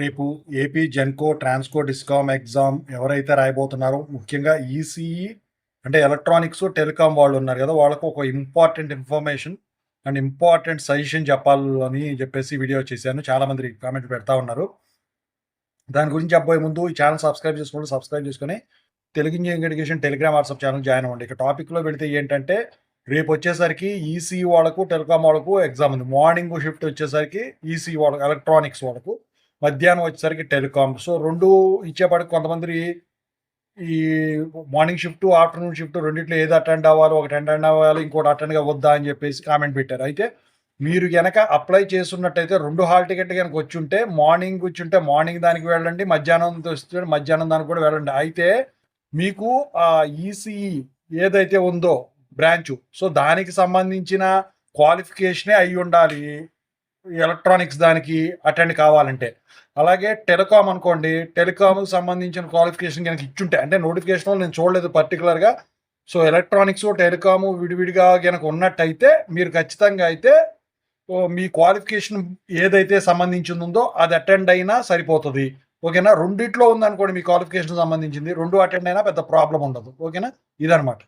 రేపు AP Genco Transco discom exam ఎవరైతే రాయబోతున్నారో ముఖ్యంగా ఈసీఈ అంటే ఎలక్ట్రానిక్స్ టెలికాం వాళ్ళు ఉన్నారు కదా, వాళ్ళకు ఒక important information and important suggestion చెప్పాలని చెప్పేసి వీడియో చేశాను. చాలా మంది కామెంట్ పెడతా ఉన్నారు. దాని గురించి చెప్పబోయే ముందు ఈ ఛానల్ సబ్స్క్రైబ్ చేసుకొని Telugu engineering education Telegram WhatsApp channel join అవ్వండి. ఇక టాపిక్లో పెడితే ఏంటంటే, రేపు వచ్చేసరికి ఈసీఈ వాళ్ళకు టెలికాం వాళ్ళకు ఎగ్జామ్ ఉంది. మార్నింగ్ షిఫ్ట్ వచ్చేసరికి ఈసీఈ వాళ్ళకు ఎలక్ట్రానిక్స్ వాళ్ళకు, మధ్యాహ్నం వచ్చేసరికి టెలికాం. సో రెండు ఇచ్చేపాటికి కొంతమంది ఈ మార్నింగ్ షిఫ్ట్ ఆఫ్టర్నూన్ షిఫ్ట్ రెండిట్లో ఏది అటెండ్ అవ్వాలి, ఒకటి అటెండ్ అవ్వాలి, ఇంకోటి అటెండ్ వద్దా అని చెప్పేసి కామెంట్ పెట్టారు. అయితే మీరు కనుక అప్లై చేస్తున్నట్టయితే 2 హాల్ టికెట్ కనుక వచ్చుంటే మార్నింగ్ వచ్చుంటే మార్నింగ్ దానికి వెళ్ళండి, మధ్యాహ్నం వస్తే మధ్యాహ్నం దానికి కూడా వెళ్ళండి. అయితే మీకు ఈసీఈ ఏదైతే ఉందో బ్రాంచ్, సో దానికి సంబంధించిన క్వాలిఫికేషనే అయి ఉండాలి ఎలక్ట్రానిక్స్ దానికి అటెండ్ కావాలంటే. అలాగే టెలికాం అనుకోండి, టెలికాంకి సంబంధించిన క్వాలిఫికేషన్ కనుక ఇచ్చుంటే, అంటే నోటిఫికేషన్లో నేను చూడలేదు పర్టికులర్గా, సో ఎలక్ట్రానిక్స్ టెలికాము విడివిడిగా కనుక ఉన్నట్టయితే మీరు ఖచ్చితంగా అయితే మీ క్వాలిఫికేషన్ ఏదైతే సంబంధించిందో అది అటెండ్ అయినా సరిపోతుంది. ఓకేనా? రెండిట్లో ఉందనుకోండి మీ క్వాలిఫికేషన్ సంబంధించింది, 2 అటెండ్ అయినా పెద్ద ప్రాబ్లం ఉండదు. ఓకేనా? ఇదనమాట.